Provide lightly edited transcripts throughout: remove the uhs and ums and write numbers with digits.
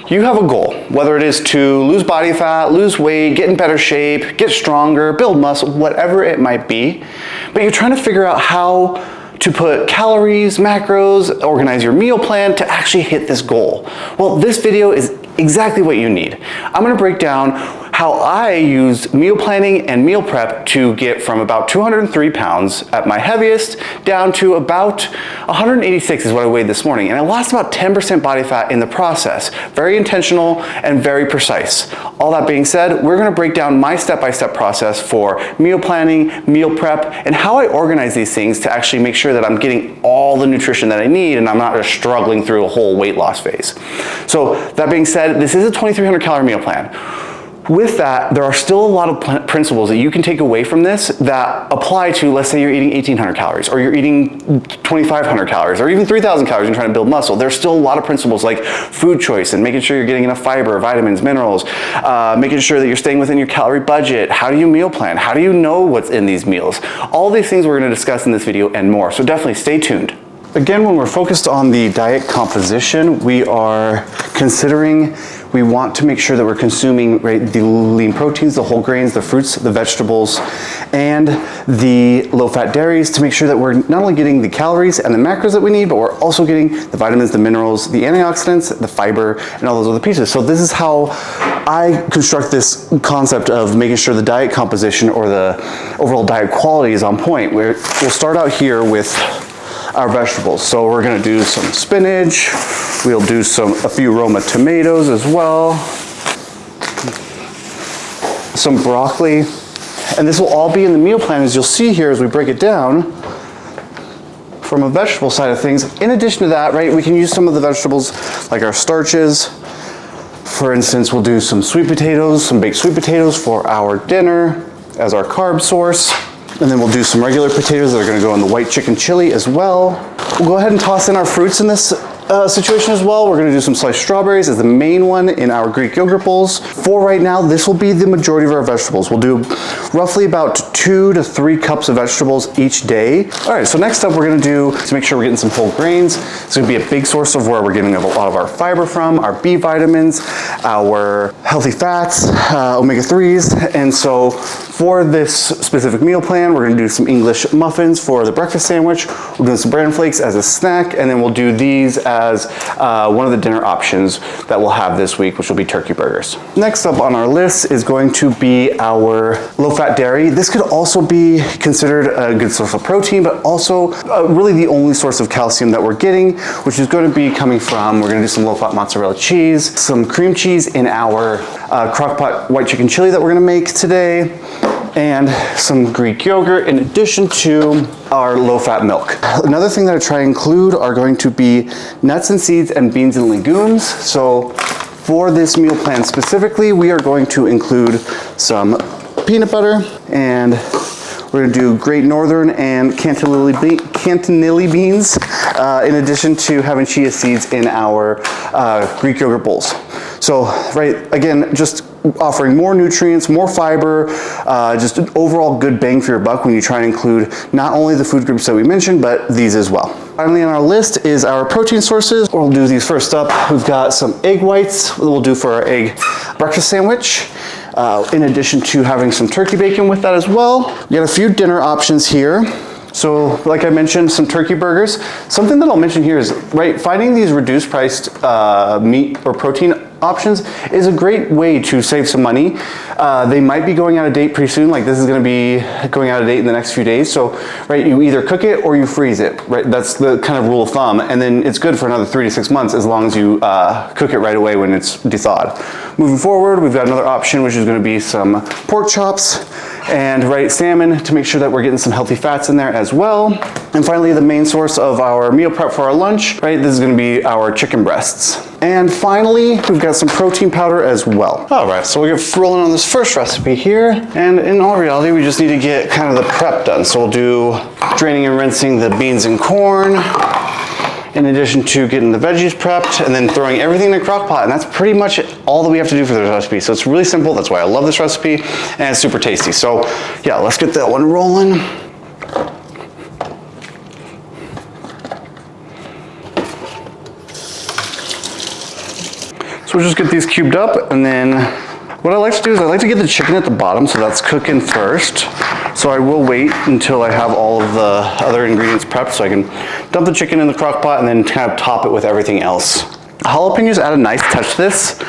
You have a goal, whether it is to lose body fat, lose weight, get in better shape, get stronger, build muscle, whatever it might be, but you're trying to figure out how to put calories, macros, organize your meal plan to actually hit this goal. Well, this video is exactly what you need. I'm gonna break down how I use meal planning and meal prep to get from about 203 pounds at my heaviest down to about 186 is what I weighed this morning. And I lost about 10% body fat in the process. Very intentional and very precise. All that being said, we're gonna break down my step-by-step process for meal planning, meal prep, and how I organize these things to actually make sure that I'm getting all the nutrition that I need and I'm not just struggling through a whole weight loss phase. So that being said, this is a 2,300 calorie meal plan. With that, there are still a lot of principles that you can take away from this that apply to, let's say you're eating 1,800 calories, or you're eating 2,500 calories, or even 3,000 calories and trying to build muscle. There's still a lot of principles like food choice and making sure you're getting enough fiber, vitamins, minerals, making sure that you're staying within your calorie budget. How do you meal plan? How do you know what's in these meals? All these things we're gonna discuss in this video and more, so definitely stay tuned. Again, when we're focused on the diet composition, we are considering, we want to make sure that we're consuming the lean proteins, the whole grains, the fruits, the vegetables, and the low-fat dairies to make sure that we're not only getting the calories and the macros that we need, but we're also getting the vitamins, the minerals, the antioxidants, the fiber, and all those other pieces. So this is how I construct this concept of making sure the diet composition or the overall diet quality is on point. We'll start out here with our vegetables. So we're gonna do some spinach, we'll do a few Roma tomatoes as well, some broccoli, and this will all be in the meal plan as you'll see here as we break it down from a vegetable side of things. In addition to that, right, we can use some of the vegetables like our starches. For instance, we'll do some sweet potatoes, some baked sweet potatoes for our dinner as our carb source. And then we'll do some regular potatoes that are gonna go in the white chicken chili as well. We'll go ahead and toss in our fruits in this situation as well. We're gonna do some sliced strawberries as the main one in our Greek yogurt bowls. For right now, this will be the majority of our vegetables. We'll do roughly about 2 to 3 cups of vegetables each day. All right, so next up we're gonna do, to make sure we're getting some whole grains, it's gonna be a big source of where we're getting a lot of our fiber from, our B vitamins, our healthy fats, omega-3s. And so for this specific meal plan, we're gonna do some English muffins for the breakfast sandwich. We'll do some bran flakes as a snack, and then we'll do these as one of the dinner options that we'll have this week, which will be turkey burgers. Next up on our list is going to be our low-fat dairy. This could also be considered a good source of protein, but also really the only source of calcium that we're getting, which is going to be coming from, we're going to do some low-fat mozzarella cheese, some cream cheese in our crock-pot white chicken chili that we're going to make today, and some Greek yogurt in addition to our low-fat milk. Another thing that I try to include are going to be nuts and seeds and beans and legumes. So for this meal plan specifically, we are going to include some peanut butter, and we're gonna do Great Northern and Cantonelli beans, in addition to having chia seeds in our Greek yogurt bowls. So, right, again, just offering more nutrients, more fiber, just an overall good bang for your buck when you try and include not only the food groups that we mentioned, but these as well. Finally on our list is our protein sources. We'll do these first up. We've got some egg whites that we'll do for our egg breakfast sandwich. In addition to having some turkey bacon with that as well. We got a few dinner options here. So like I mentioned, some turkey burgers. Something that I'll mention here is, right, finding these reduced priced meat or protein options is a great way to save some money. They might be going out of date pretty soon, like this is gonna be going out of date in the next few days. So, right, you either cook it or you freeze it, right? That's the kind of rule of thumb. And then it's good for another 3 to 6 months as long as you cook it right away when it's thawed. Moving forward, we've got another option, which is gonna be some pork chops and salmon to make sure that we're getting some healthy fats in there as well. And finally, the main source of our meal prep for our lunch, right? This is gonna be our chicken breasts. And finally, we've got some protein powder as well. All right, so we'll get rolling on this first recipe here. And in all reality, we just need to get kind of the prep done. So we'll do draining and rinsing the beans and corn, in addition to getting the veggies prepped and then throwing everything in a crock pot. And that's pretty much all that we have to do for this recipe. So it's really simple. That's why I love this recipe, and it's super tasty. So yeah, let's get that one rolling. So we'll just get these cubed up, and then what I like to do is I like to get the chicken at the bottom, so that's cooking first. So I will wait until I have all of the other ingredients prepped so I can dump the chicken in the crock pot and then kind of top it with everything else. Jalapenos add a nice touch to this.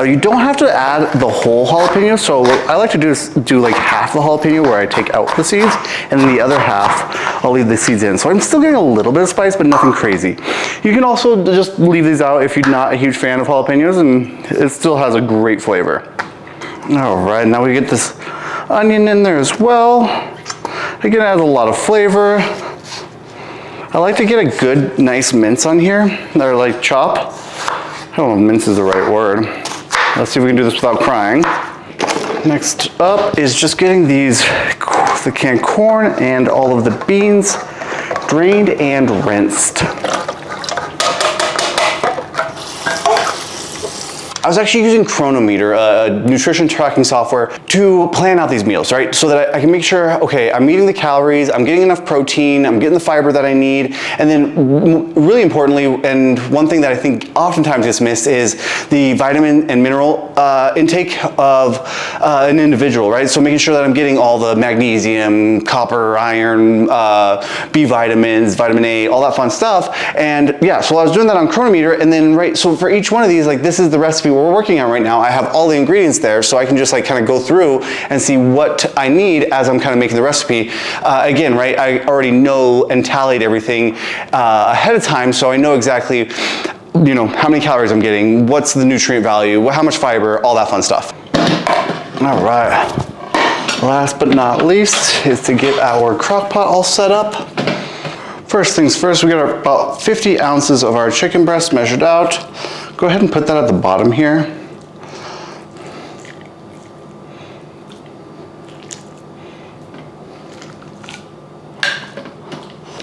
You don't have to add the whole jalapeno, so what I like to do is do like half the jalapeno where I take out the seeds, and then the other half I'll leave the seeds in. So I'm still getting a little bit of spice, but nothing crazy. You can also just leave these out if you're not a huge fan of jalapenos, and it still has a great flavor. All right, now we get this onion in there as well. Again, it adds a lot of flavor. I like to get a good, nice mince on here, or like chop. I don't know if mince is the right word. Let's see if we can do this without crying. Next up is just getting the canned corn and all of the beans drained and rinsed. I was actually using Cronometer, a nutrition tracking software, to plan out these meals, right? So that I can make sure, okay, I'm meeting the calories, I'm getting enough protein, I'm getting the fiber that I need, and then really importantly, and one thing that I think oftentimes gets missed is the vitamin and mineral intake of an individual, right? So making sure that I'm getting all the magnesium, copper, iron, B vitamins, vitamin A, all that fun stuff. And yeah, so I was doing that on Cronometer, and then, right, so for each one of these, like this is the recipe we're working on right now. I have all the ingredients there, so I can just like kind of go through and see what I need as I'm kind of making the recipe. Again, right, I already know and tallied everything ahead of time, so I know exactly, you know, how many calories I'm getting, what's the nutrient value, how much fiber, all that fun stuff. All right, last but not least is to get our crock pot all set up. First things first, we got about 50 ounces of our chicken breast measured out. Go ahead and put that at the bottom here.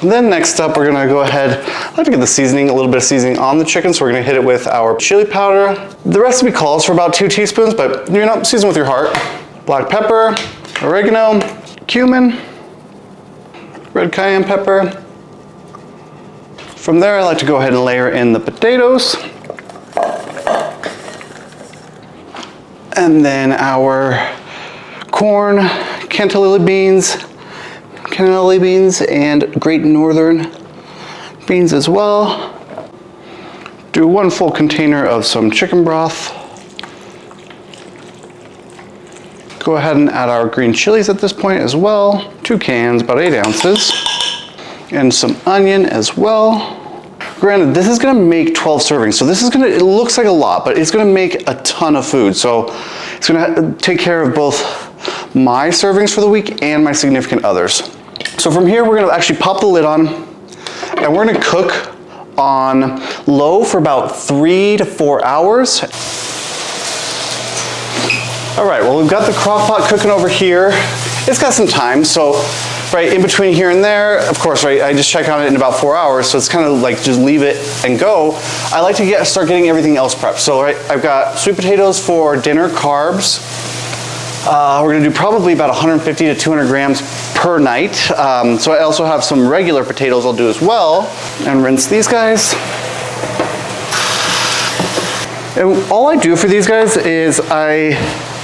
And then next up, we're gonna go ahead, I like to get the seasoning, a little bit of seasoning on the chicken, so we're gonna hit it with our chili powder. The recipe calls for about 2 teaspoons, but you know, season with your heart. Black pepper, oregano, cumin, red cayenne pepper. From there, I like to go ahead and layer in the potatoes. And then our corn, cannellini beans, and Great Northern beans as well. Do 1 full container of some chicken broth. Go ahead and add our green chilies at this point as well. 2 cans, about 8 ounces. And some onion as well. Granted, this is gonna make 12 servings, so this is gonna, it looks like a lot, but it's gonna make a ton of food. So it's gonna take care of both my servings for the week and my significant others. So from here, we're gonna actually pop the lid on, and we're gonna cook on low for about 3 to 4 hours. All right, well, we've got the crock pot cooking over here. It's got some time, so right in between here and there, of course, right, I just check on it in about 4 hours, so it's kind of like just leave it and go. I like to start getting everything else prepped. So right, I've got sweet potatoes for dinner carbs. We're gonna do probably about 150 to 200 grams per night. So I also have some regular potatoes I'll do as well, and rinse these guys. And all I do for these guys is I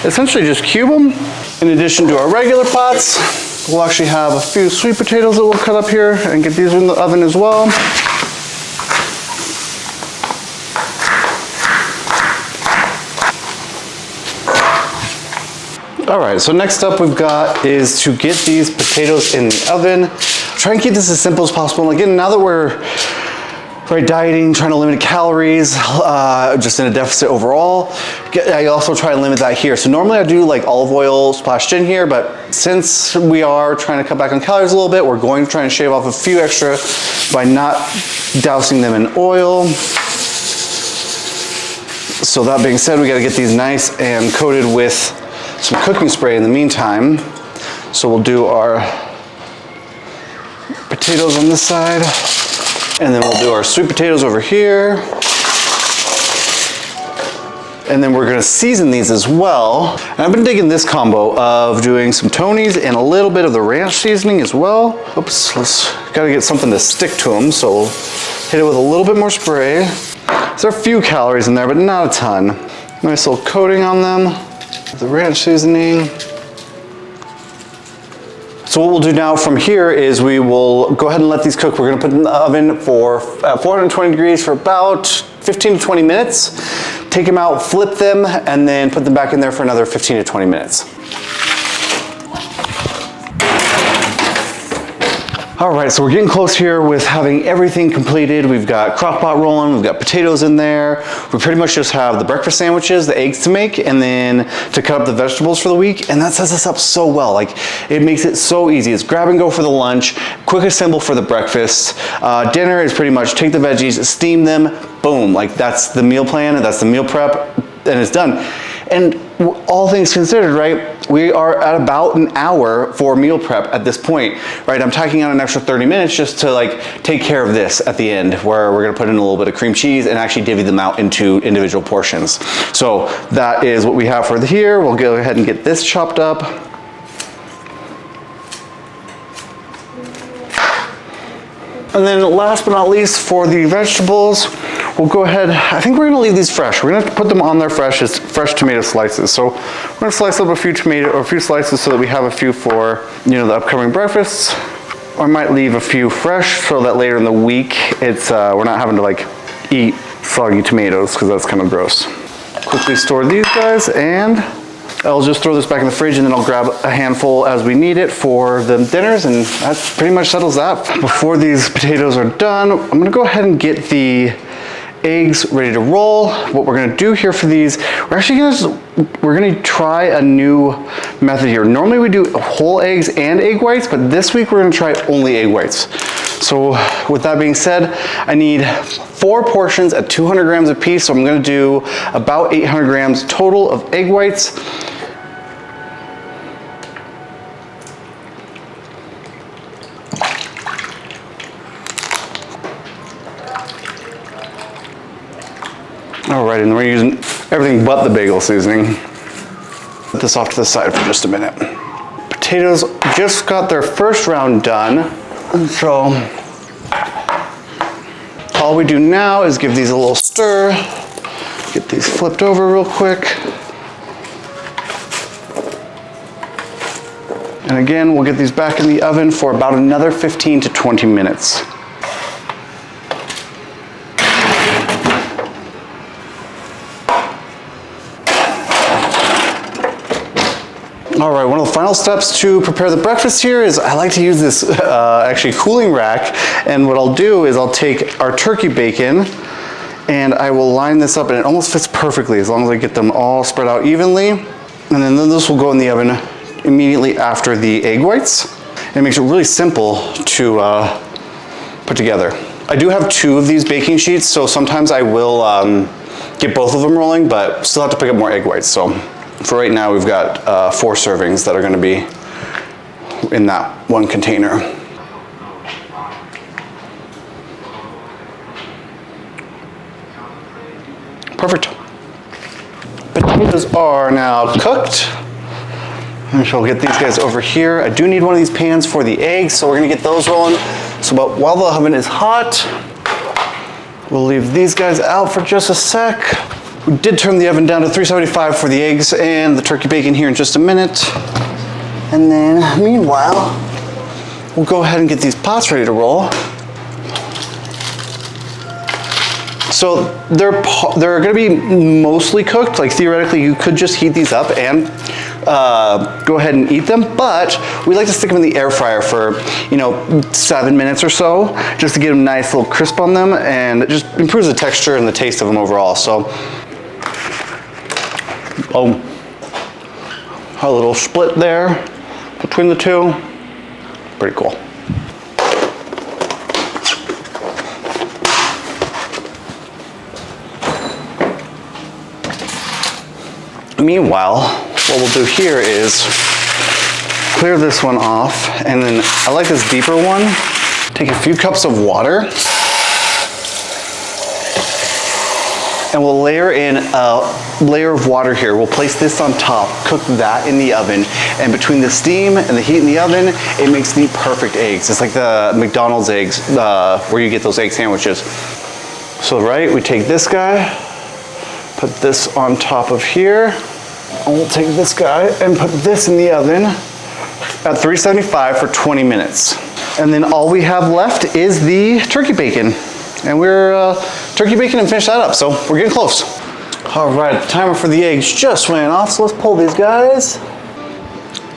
essentially just cube them. In addition to our regular pots, we'll actually have a few sweet potatoes that we'll cut up here and get these in the oven as well. All right, so next up we've got is to get these potatoes in the oven. Try and keep this as simple as possible. And again, now that we're dieting, trying to limit calories, just in a deficit overall, I also try to limit that here. So normally I do like olive oil splashed in here, but since we are trying to cut back on calories a little bit, we're going to try and shave off a few extra by not dousing them in oil. So that being said, we gotta get these nice and coated with some cooking spray in the meantime. So we'll do our potatoes on this side, and then we'll do our sweet potatoes over here. And then we're gonna season these as well. And I've been digging this combo of doing some Tony's and a little bit of the ranch seasoning as well. Oops, gotta get something to stick to them, so we'll hit it with a little bit more spray. There's a few calories in there, but not a ton. Nice little coating on them. The ranch seasoning. So what we'll do now from here is we will go ahead and let these cook. We're gonna put them in the oven for 420 degrees for about 15 to 20 minutes. Take them out, flip them, and then put them back in there for another 15 to 20 minutes. All right, so we're getting close here with having everything completed. We've got crock pot rolling, we've got potatoes in there. We pretty much just have the breakfast sandwiches, the eggs to make, and then to cut up the vegetables for the week. And that sets us up so well. Like, it makes it so easy. It's grab and go for the lunch, quick assemble for the breakfast. Dinner is pretty much take the veggies, steam them, boom. Like, that's the meal plan, and that's the meal prep, and it's done. And all things considered, right, we are at about an hour for meal prep at this point, right? I'm tacking on an extra 30 minutes just to like take care of this at the end, where we're gonna put in a little bit of cream cheese and actually divvy them out into individual portions. So that is what we have for here. We'll go ahead and get this chopped up. And then last but not least, for the vegetables, we'll go ahead, I think we're gonna leave these fresh. We're gonna put them on there fresh as fresh tomato slices. So we're gonna slice up a few slices so that we have a few for, you know, the upcoming breakfasts. Or I might leave a few fresh so that later in the week, it's we're not having to like eat soggy tomatoes, because that's kind of gross. Quickly store these guys, and I'll just throw this back in the fridge, and then I'll grab a handful as we need it for the dinners, and that pretty much settles that. Before these potatoes are done, I'm gonna go ahead and get the eggs ready to roll. What we're gonna do here for these, we're gonna try a new method here. Normally we do whole eggs and egg whites, but this week we're gonna try only egg whites. So with that being said, I need 4 portions at 200 grams a piece, so I'm gonna do about 800 grams total of egg whites. All right, and we're using everything but the bagel seasoning. Put this off to the side for just a minute. Potatoes just got their first round done. And so all we do now is give these a little stir, get these flipped over real quick. And again, we'll get these back in the oven for about another 15 to 20 minutes. All right, one of the final steps to prepare the breakfast here is I like to use this actually cooling rack, and what I'll do is I'll take our turkey bacon and I will line this up, and it almost fits perfectly as long as I get them all spread out evenly. And then this will go in the oven immediately after the egg whites. And it makes it really simple to put together. I do have 2 of these baking sheets, so sometimes I will get both of them rolling, but still have to pick up more egg whites. So for right now, we've got 4 servings that are gonna be in that one container. Perfect. Potatoes are now cooked. And so we'll get these guys over here. I do need one of these pans for the eggs, so we're gonna get those rolling. So but while the oven is hot, we'll leave these guys out for just a sec. We did turn the oven down to 375 for the eggs and the turkey bacon here in just a minute. And then, meanwhile, we'll go ahead and get these pots ready to roll. So they're gonna be mostly cooked. Like theoretically, you could just heat these up and go ahead and eat them, but we like to stick them in the air fryer for, 7 minutes or so, just to get a nice little crisp on them, and it just improves the texture and the taste of them overall. So, a little split there between the two, pretty cool. Meanwhile, what we'll do here is clear this one off, and then I like this deeper one. Take a few cups of water, and we'll layer in a layer of water here. We'll place this on top, cook that in the oven, and between the steam and the heat in the oven, it makes the perfect eggs. It's like the McDonald's eggs, where you get those egg sandwiches. So right, we take this guy, put this on top of here, and we'll take this guy and put this in the oven at 375 for 20 minutes. And then all we have left is the turkey bacon. And we're turkey bacon and finish that up, so we're getting close. All right, the timer for the eggs just went off, so let's pull these guys.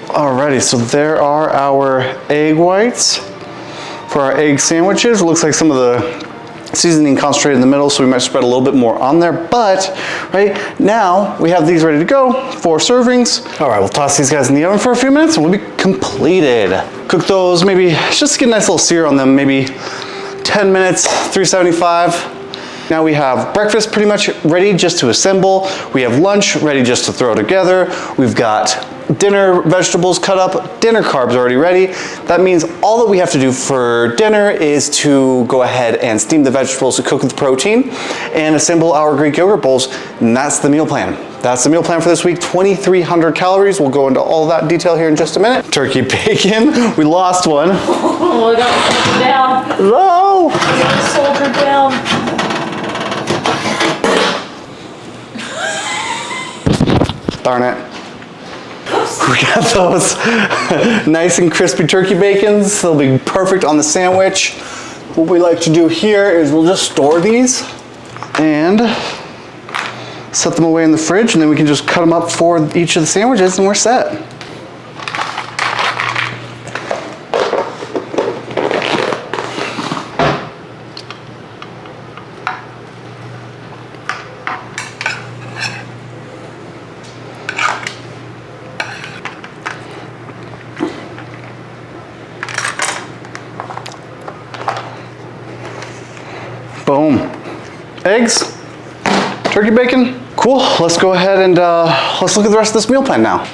Alrighty, so there are our egg whites for our egg sandwiches. It looks like some of the seasoning concentrated in the middle, so we might spread a little bit more on there, but right now we have these ready to go, 4 servings. All right, we'll toss these guys in the oven for a few minutes and we'll be completed. Cook those maybe, just get a nice little sear on them, maybe 10 minutes, 375. Now we have breakfast pretty much ready just to assemble. We have lunch ready just to throw together. We've got dinner vegetables cut up, dinner carbs already ready. That means all that we have to do for dinner is to go ahead and steam the vegetables to cook the protein and assemble our Greek yogurt bowls, and that's the meal plan. That's the meal plan for this week, 2,300 calories. We'll go into all that detail here in just a minute. Turkey bacon, we lost one. Oh, I got a soldier down. No! I got a soldier down. Darn it. We got those nice and crispy turkey bacons. They'll be perfect on the sandwich. What we like to do here is we'll just store these and set them away in the fridge, and then we can just cut them up for each of the sandwiches and we're set. Boom. Eggs, turkey bacon. Cool, let's go ahead and let's look at the rest of this meal plan now.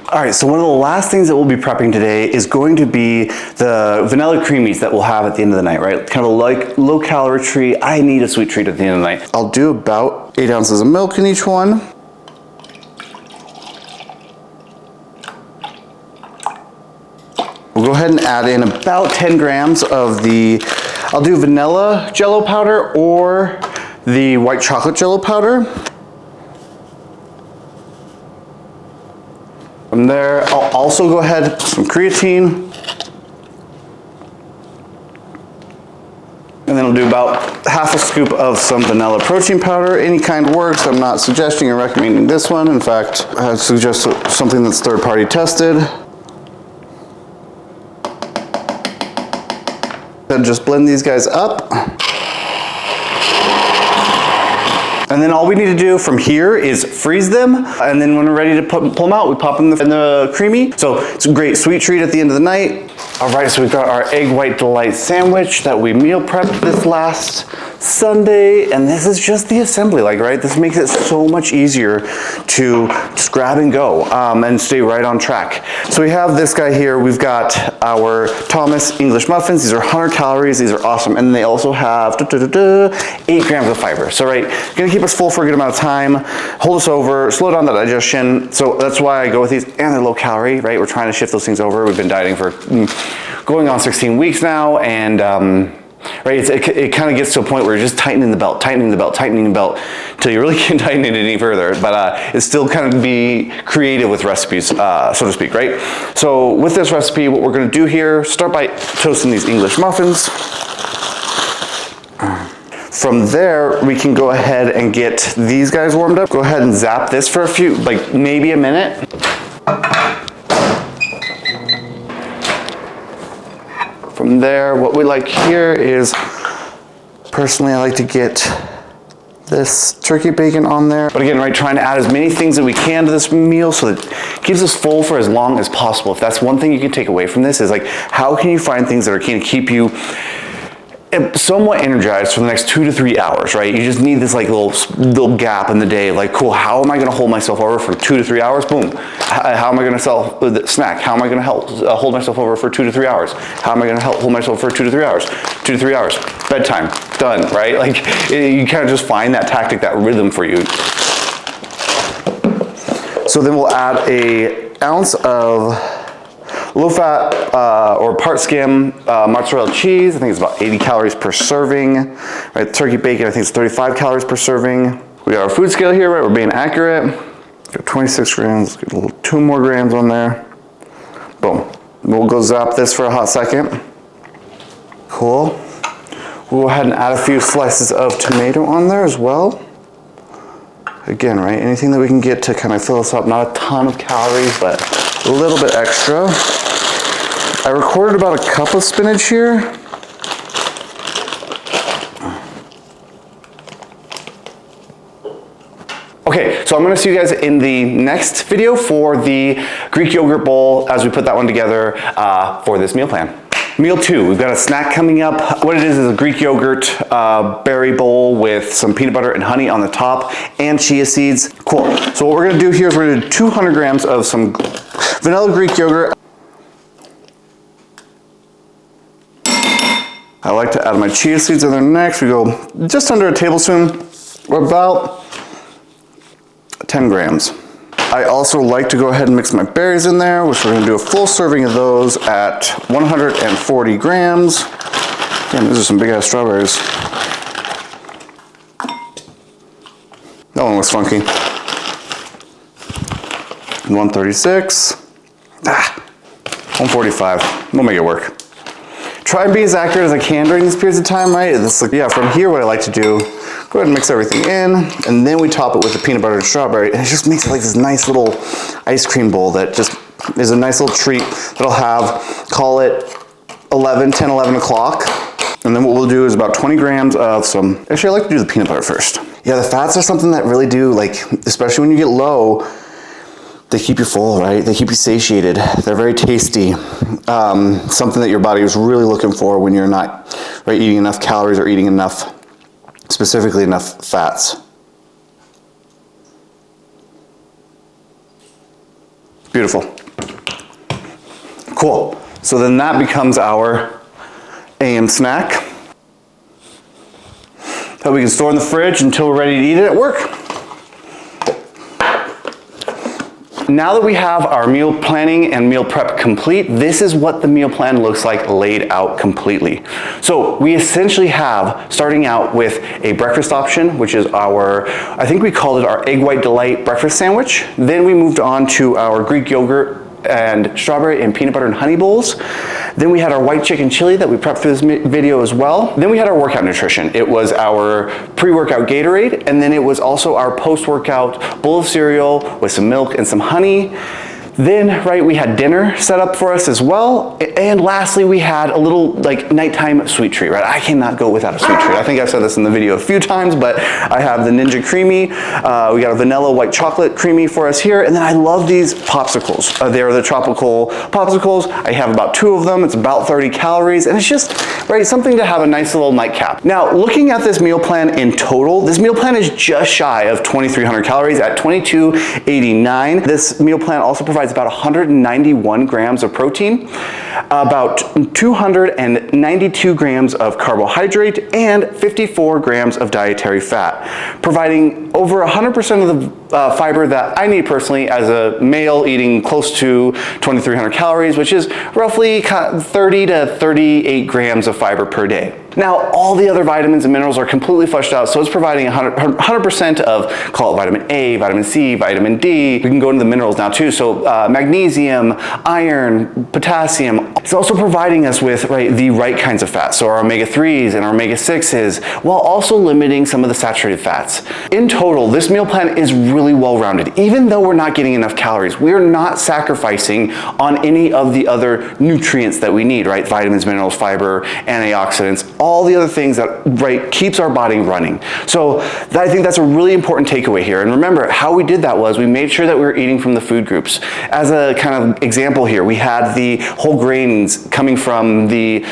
All right, so one of the last things that we'll be prepping today is going to be the vanilla creamies that we'll have at the end of the night, right? Kind of like low calorie treat. I need a sweet treat at the end of the night. I'll do about 8 ounces of milk in each one. We'll go ahead and add in about 10 grams of I'll do vanilla jello powder or the white chocolate jello powder. From there, I'll also go ahead with some creatine. And then I'll do about half a scoop of some vanilla protein powder. Any kind works. I'm not suggesting or recommending this one. In fact, I suggest something that's third-party tested. Then just blend these guys up. And then all we need to do from here is freeze them, and then when we're ready to pull them out, we pop them in the creamy. So it's a great sweet treat at the end of the night. All right, so we've got our egg white delight sandwich that we meal prepped this last Sunday, and this is just the assembly, right? This makes it so much easier to just grab and go and stay right on track. So we have this guy here. We've got our Thomas English muffins. These are 100 calories. These are awesome, and they also have 8 grams of fiber. So gonna keep us full for a good amount of time, hold us over, slow down the digestion. So that's why I go with these, and they're low calorie, right? We're trying to shift those things over. We've been dieting for going on 16 weeks now, and right, it kind of gets to a point where you're just tightening the belt until you really can't tighten it any further. But it's still kind of be creative with recipes, so to speak, right? So with this recipe, what we're going to do here, start by toasting these English muffins. From there, we can go ahead and get these guys warmed up. Go ahead and zap this for a few, like maybe a minute. From there, what we like here is, personally, I like to get this turkey bacon on there. But again, right, trying to add as many things that we can to this meal so that it keeps us full for as long as possible. If that's one thing you can take away from this, is like, how can you find things that are going to keep you somewhat energized for the next 2 to 3 hours, right? You just need this like little gap in the day. Like, cool, how am I going to hold myself over for 2 to 3 hours? Boom. How am I going to snack? How am I going to hold myself over for 2 to 3 hours? How am I going to hold myself for 2 to 3 hours? 2 to 3 hours. Bedtime. Done, right? Like, you kind of just find that tactic, that rhythm for you. So then we'll add an ounce of low-fat or part skim mozzarella cheese. I think it's about 80 calories per serving. Right, turkey bacon, I think it's 35 calories per serving. We got our food scale here, right? We're being accurate. Got 26 grams. Let's get 2 more grams on there. Boom. We'll go zap this for a hot second. Cool. We'll go ahead and add a few slices of tomato on there as well. Again, right? Anything that we can get to kind of fill us up. Not a ton of calories, but a little bit extra. I recorded about a cup of spinach here. Okay, so I'm gonna see you guys in the next video for the Greek yogurt bowl as we put that one together for this meal plan. Meal 2, we've got a snack coming up. What it is a Greek yogurt berry bowl with some peanut butter and honey on the top and chia seeds. Cool. So what we're gonna do here is we're gonna do 200 grams of some vanilla Greek yogurt. I like to add my chia seeds in there next. We go just under a tablespoon, or about 10 grams. I also like to go ahead and mix my berries in there, which we're gonna do a full serving of those at 140 grams. Damn, those are some big ass strawberries. That one looks funky. 136. 145. We'll make it work. Try and be as accurate as I can during these periods of time, right? Yeah, from here, what I like to do, go ahead and mix everything in, and then we top it with the peanut butter and strawberry, and it just makes it like this nice little ice cream bowl that just is a nice little treat that I'll have, call it 10, 11 o'clock. And then what we'll do is about 20 grams of some, actually I like to do the peanut butter first. Yeah, the fats are something that really do, like, especially when you get low, they keep you full, right? They keep you satiated. They're very tasty. Something that your body is really looking for when you're not eating enough calories or eating enough, specifically enough fats. Beautiful. Cool. So then that becomes our AM snack that we can store in the fridge until we're ready to eat it at work. Now that we have our meal planning and meal prep complete, this is what the meal plan looks like laid out completely. So we essentially have, starting out with a breakfast option, which is our, I think we called it our Egg White Delight breakfast sandwich. Then we moved on to our Greek yogurt and strawberry and peanut butter and honey bowls. Then we had our white chicken chili that we prepped for this video as well. Then we had our workout nutrition. It was our pre-workout Gatorade, and then it was also our post-workout bowl of cereal with some milk and some honey. Then, right, we had dinner set up for us as well. And lastly, we had a little like nighttime sweet treat, right? I cannot go without a sweet treat. I think I've said this in the video a few times, but I have the Ninja Creami. We got a vanilla white chocolate Creami for us here. And then I love these popsicles. They're the tropical popsicles. I have about 2 of them. It's about 30 calories. And it's just, right, something to have a nice little nightcap. Now, looking at this meal plan in total, this meal plan is just shy of 2,300 calories at 2289. This meal plan also provides about 191 grams of protein, about 292 grams of carbohydrate, and 54 grams of dietary fat, providing over 100% of the fiber that I need personally as a male, eating close to 2,300 calories, which is roughly 30 to 38 grams of fiber per day. Now, all the other vitamins and minerals are completely fleshed out, so it's providing 100% of, call it vitamin A, vitamin C, vitamin D. We can go into the minerals now too, so magnesium, iron, potassium. It's also providing us with the right kinds of fats, so our omega-3s and our omega-6s, while also limiting some of the saturated fats. In total, this meal plan is really well-rounded. Even though we're not getting enough calories, we're not sacrificing on any of the other nutrients that we need, right? Vitamins, minerals, fiber, antioxidants, all the other things that keeps our body running. So I think that's a really important takeaway here. And remember, how we did that was we made sure that we were eating from the food groups. As a kind of example here, we had the whole grains coming from the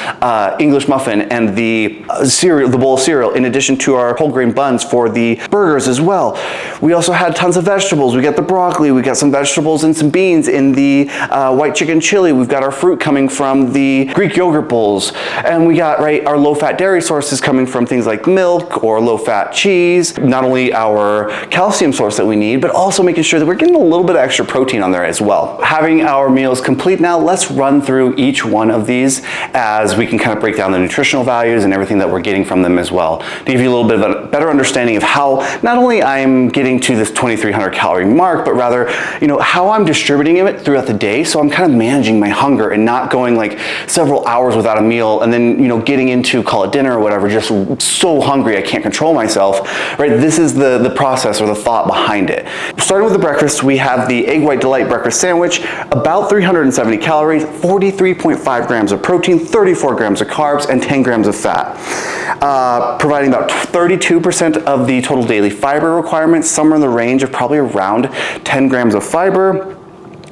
English muffin and the cereal, the bowl of cereal, in addition to our whole grain buns for the burgers as well. We also had tons of vegetables. We got the broccoli, we got some vegetables and some beans in the white chicken chili. We've got our fruit coming from the Greek yogurt bowls. And we got our low-fat dairy sources coming from things like milk or low-fat cheese. Not only our calcium source that we need, but also making sure that we're getting a little bit of extra protein on there as well. Having our meals complete now, let's run through each one of these as we can kind of break down the nutritional values and everything that we're getting from them as well, to give you a little bit of a better understanding of how not only I'm getting to this 2,300 calorie mark, but rather, how I'm distributing it throughout the day. So I'm kind of managing my hunger and not going several hours without a meal and then, getting into, call it dinner or whatever, just so hungry I can't control myself, right? This is the process or the thought behind it. Starting with the breakfast, we have the Egg White Delight breakfast sandwich, about 370 calories, 43.5 grams of protein, 34 grams of carbs, and 10 grams of fat. Providing about 32% of the total daily fiber requirements, somewhere in the range of probably around 10 grams of fiber,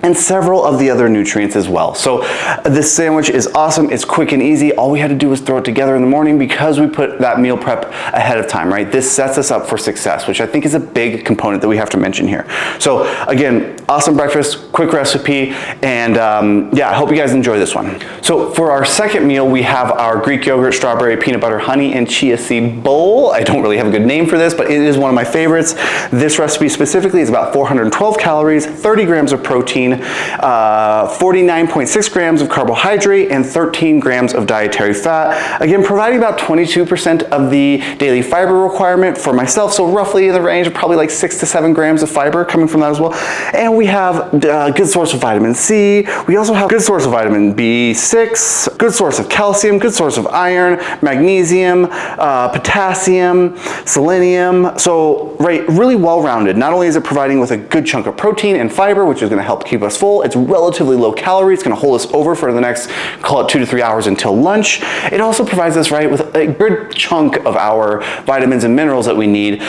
and several of the other nutrients as well. So this sandwich is awesome. It's quick and easy. All we had to do was throw it together in the morning because we put that meal prep ahead of time, right? This sets us up for success, which I think is a big component that we have to mention here. So again, awesome breakfast, quick recipe, and I hope you guys enjoy this one. So for our second meal, we have our Greek yogurt, strawberry, peanut butter, honey, and chia seed bowl. I don't really have a good name for this, but it is one of my favorites. This recipe specifically is about 412 calories, 30 grams of protein, 49.6 grams of carbohydrate, and 13 grams of dietary fat. Again, providing about 22% of the daily fiber requirement for myself, so roughly in the range of probably 6 to 7 grams of fiber coming from that as well. And we have a good source of vitamin C. We also have a good source of vitamin B6, good source of calcium, good source of iron, magnesium, potassium, selenium. So, really well-rounded. Not only is it providing with a good chunk of protein and fiber, which is going to help keep us full, it's relatively low calorie. It's going to hold us over for the next, call it 2 to 3 hours until lunch. It also provides us, with a good chunk of our vitamins and minerals that we need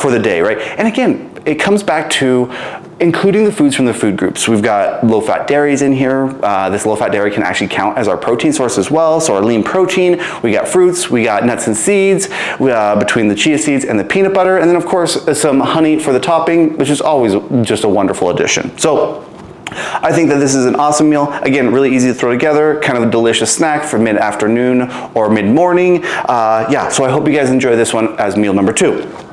for the day, right? And again, it comes back to including the foods from the food groups. We've got low-fat dairies in here. This low-fat dairy can actually count as our protein source as well. So our lean protein, we got fruits, we got nuts and seeds, between the chia seeds and the peanut butter, and then of course some honey for the topping, which is always just a wonderful addition. So I think that this is an awesome meal. Again, really easy to throw together, kind of a delicious snack for mid-afternoon or mid-morning. So I hope you guys enjoy this one as meal number 2.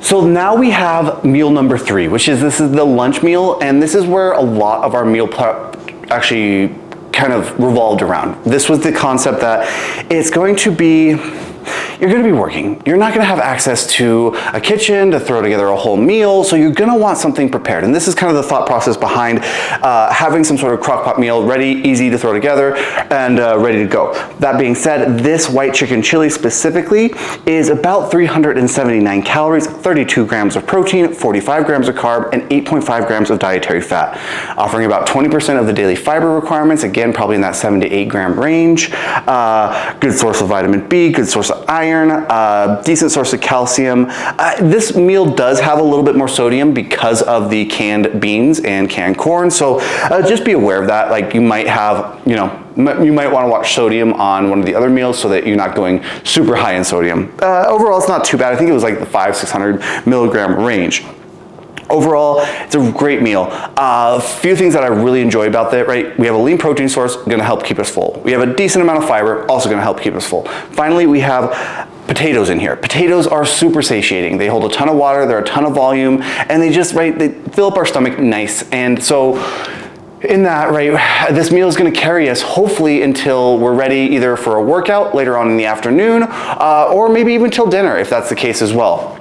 So now we have meal number 3, which is this is the lunch meal, and this is where a lot of our meal prep actually kind of revolved around. This was the concept that it's going to be, you're going to be working. You're not going to have access to a kitchen to throw together a whole meal, so you're going to want something prepared. And this is kind of the thought process behind having some sort of crock pot meal ready, easy to throw together, and ready to go. That being said, this white chicken chili specifically is about 379 calories, 32 grams of protein, 45 grams of carb, and 8.5 grams of dietary fat, offering about 20% of the daily fiber requirements, again, probably in that 7 to 8 gram range. Good source of vitamin B, good source of iron, decent source of calcium. This meal does have a little bit more sodium because of the canned beans and canned corn, so just be aware of that. You might have, you might want to watch sodium on one of the other meals so that you're not going super high in sodium. Overall, it's not too bad. I think it was the 500-600 milligram range. Overall, it's a great meal. A few things that I really enjoy about that, We have a lean protein source, gonna help keep us full. We have a decent amount of fiber, also gonna help keep us full. Finally, we have potatoes in here. Potatoes are super satiating. They hold a ton of water, they're a ton of volume, and they just, right, they fill up our stomach nice. And so in that, right, this meal is gonna carry us hopefully until we're ready either for a workout later on in the afternoon, or maybe even till dinner if that's the case as well.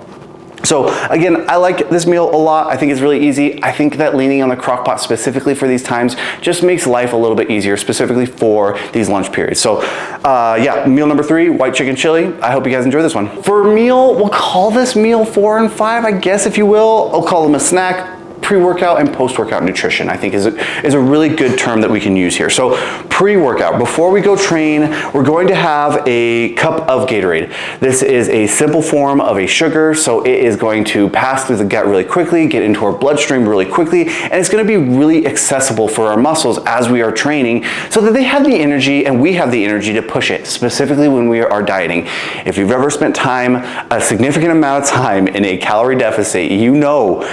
So again, I like this meal a lot. I think it's really easy. I think that leaning on the crock pot specifically for these times just makes life a little bit easier, specifically for these lunch periods. So yeah, meal number 3, white chicken chili. I hope you guys enjoy this one. For meal, we'll call this meal 4 and 5, I guess, if you will. I'll call them a snack. Pre-workout and post-workout nutrition, I think is a really good term that we can use here. So pre-workout, before we go train, we're going to have a cup of Gatorade. This is a simple form of a sugar, so it is going to pass through the gut really quickly, get into our bloodstream really quickly, and it's going to be really accessible for our muscles as we are training so that they have the energy and we have the energy to push it, specifically when we are dieting. If you've ever spent time, a significant amount of time in a calorie deficit, you know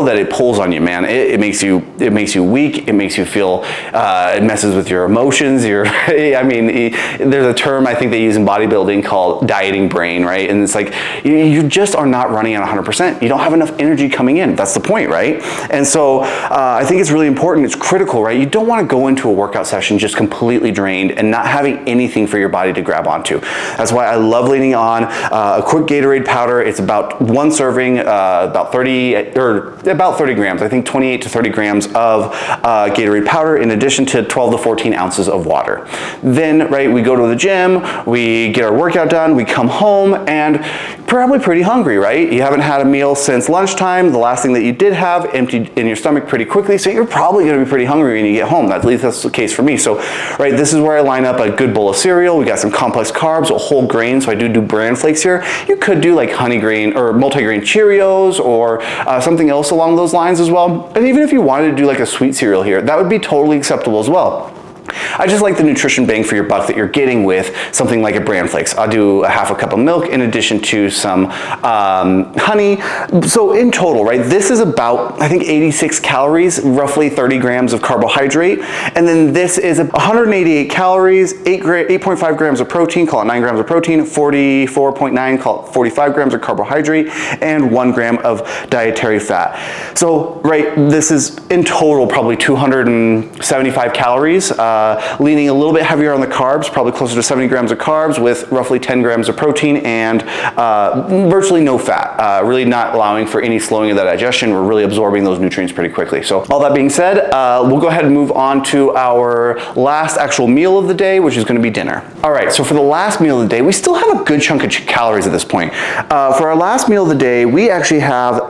that it pulls on you, man. It makes you weak. It makes you feel, it messes with your emotions. I mean, there's a term I think they use in bodybuilding called dieting brain, right? And it's like, you just are not running at 100%. You don't have enough energy coming in. That's the point, right? And so I think it's really important. It's critical, right? You don't want to go into a workout session just completely drained and not having anything for your body to grab onto. That's why I love leaning on a quick Gatorade powder. It's about 1 serving, about 30 grams. I think 28 to 30 grams of Gatorade powder in addition to 12 to 14 ounces of water. Then, right, we go to the gym, we get our workout done, we come home and probably pretty hungry, right? You haven't had a meal since lunchtime. The last thing that you did have emptied in your stomach pretty quickly, so you're probably gonna be pretty hungry when you get home. At least that's the case for me. So, right, this is where I line up a good bowl of cereal. We got some complex carbs, a whole grain, so I do bran flakes here. You could do like honey grain or multigrain Cheerios or something else along those lines as well. And even if you wanted to do like a sweet cereal here, that would be totally acceptable as well. I just like the nutrition bang for your buck that you're getting with something like a bran flakes. I'll do a half a cup of milk in addition to some honey. So in total, right, this is about, I think, 86 calories, roughly 30 grams of carbohydrate. And then this is 188 calories, 8.5 grams of protein, call it 9 grams of protein, 44.9, call it 45 grams of carbohydrate, and 1 gram of dietary fat. So, right, this is in total probably 275 calories. Leaning a little bit heavier on the carbs, probably closer to 70 grams of carbs with roughly 10 grams of protein and virtually no fat, really not allowing for any slowing of the digestion. We're really absorbing those nutrients pretty quickly. So all that being said, we'll go ahead and move on to our last actual meal of the day, which is gonna be dinner. All right, so for the last meal of the day, we still have a good chunk of calories at this point. For our last meal of the day, we actually have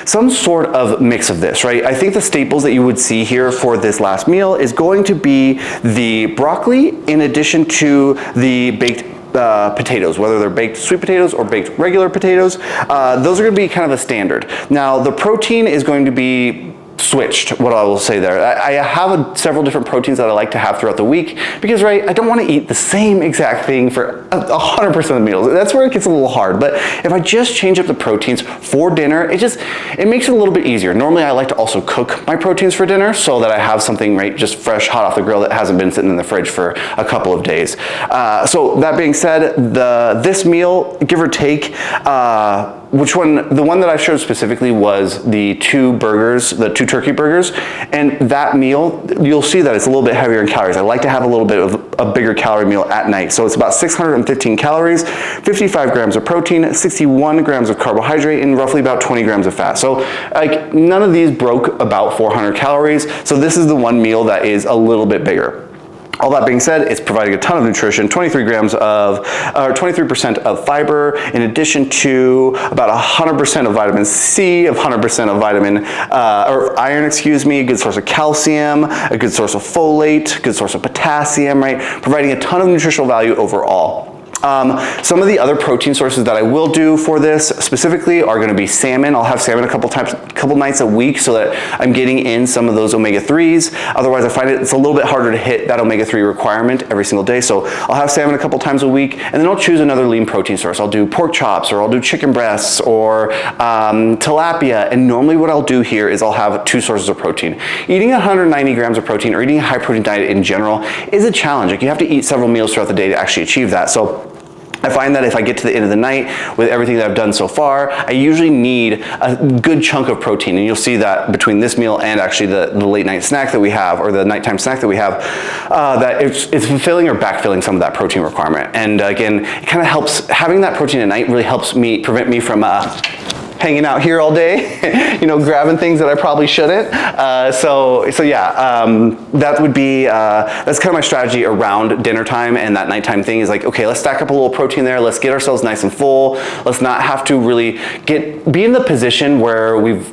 some sort of mix of this, right? I think the staples that you would see here for this last meal is going to be the broccoli in addition to the baked potatoes, whether they're baked sweet potatoes or baked regular potatoes. Those are going to be kind of a standard. Now, the protein is going to be switched, what I will say there. I have several different proteins that I like to have throughout the week because, right, I don't want to eat the same exact thing for 100% of the meals. That's where it gets a little hard. But if I just change up the proteins for dinner, it makes it a little bit easier. Normally, I like to also cook my proteins for dinner so that I have something, right, just fresh, hot off the grill that hasn't been sitting in the fridge for a couple of days. So that being said, this meal, give or take, the one that I showed specifically was the 2 burgers, the 2 turkey burgers, and that meal, you'll see that it's a little bit heavier in calories. I like to have a little bit of a bigger calorie meal at night. So it's about 615 calories, 55 grams of protein, 61 grams of carbohydrate, and roughly about 20 grams of fat. So like none of these broke about 400 calories. So this is the one meal that is a little bit bigger. All that being said, it's providing a ton of nutrition, 23% of fiber, in addition to about 100% of vitamin C, 100% of or iron, a good source of calcium, a good source of folate, a good source of potassium, right? Providing a ton of nutritional value overall. Some of the other protein sources that I will do for this specifically are going to be salmon. I'll have salmon a couple nights a week so that I'm getting in some of those omega-3s. Otherwise, I find it's a little bit harder to hit that omega-3 requirement every single day. So I'll have salmon a couple times a week, and then I'll choose another lean protein source. I'll do pork chops, or I'll do chicken breasts, or tilapia. And normally what I'll do here is I'll have 2 sources of protein. Eating 190 grams of protein or eating a high protein diet in general is a challenge. Like, you have to eat several meals throughout the day to actually achieve that. So I find that if I get to the end of the night with everything that I've done so far, I usually need a good chunk of protein. And you'll see that between this meal and actually the late night snack that we have, or the nighttime snack that we have, that it's fulfilling or backfilling some of that protein requirement. And again, it kind of helps, having that protein at night really helps prevent me from hanging out here all day, you know, grabbing things that I probably shouldn't. So yeah, that would be, that's kind of my strategy around dinner time and that nighttime thing is like, okay, let's stack up a little protein there. Let's get ourselves nice and full. Let's not have to really be in the position where we've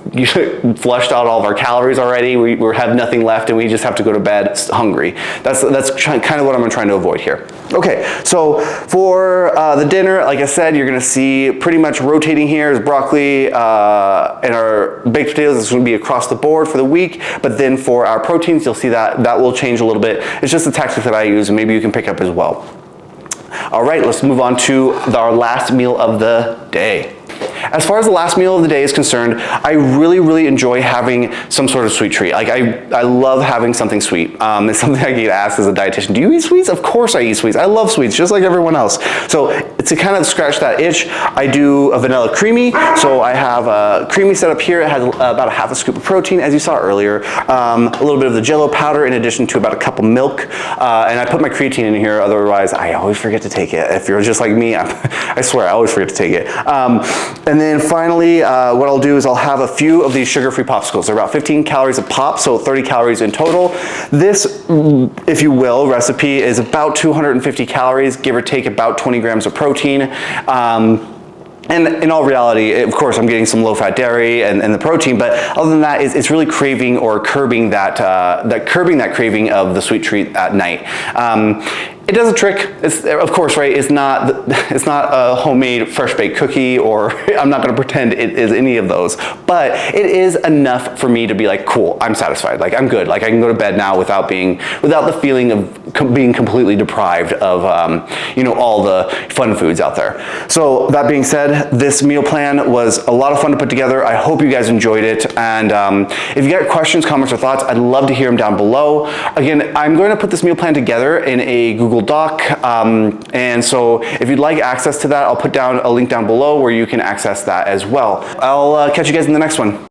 flushed out all of our calories already. We have nothing left and we just have to go to bed hungry. That's kind of what I'm trying to avoid here. Okay, so for the dinner, like I said, you're gonna see pretty much rotating here is broccoli and our baked potatoes is gonna be across the board for the week, but then for our proteins, you'll see that will change a little bit. It's just a tactic that I use and maybe you can pick up as well. All right, let's move on to our last meal of the day. As far as the last meal of the day is concerned, I really enjoy having some sort of sweet treat. Like I love having something sweet. It's something I get asked as a dietitian, do you eat sweets? Of course I eat sweets. I love sweets just like everyone else. So to kind of scratch that itch, I do a vanilla creamy. So I have a creamy set up here. It has about a half a scoop of protein, as you saw earlier. A little bit of the Jell-O powder in addition to about a cup of milk. And I put my creatine in here, otherwise I always forget to take it. If you're just like me, I swear I always forget to take it. And then finally, what I'll do is I'll have a few of these sugar-free popsicles. They're about 15 calories a pop, so 30 calories in total. This, if you will, recipe is about 250 calories, give or take about 20 grams of protein. And in all reality, of course, I'm getting some low-fat dairy and the protein, but other than that, it's really craving or curbing that craving of the sweet treat at night. It does a trick. It's, of course, right, it's not a homemade fresh baked cookie, or I'm not gonna pretend it is any of those, but it is enough for me to be like, cool, I'm satisfied, like I'm good, like I can go to bed now without the feeling of being completely deprived of you know, all the fun foods out there. So that being said, this meal plan was a lot of fun to put together. I hope you guys enjoyed it, and if you got questions, comments, or thoughts, I'd love to hear them down below. Again, I'm going to put this meal plan together in a Google Doc, and so if you'd like access to that, I'll put down a link down below where you can access that as well. I'll catch you guys in the next one.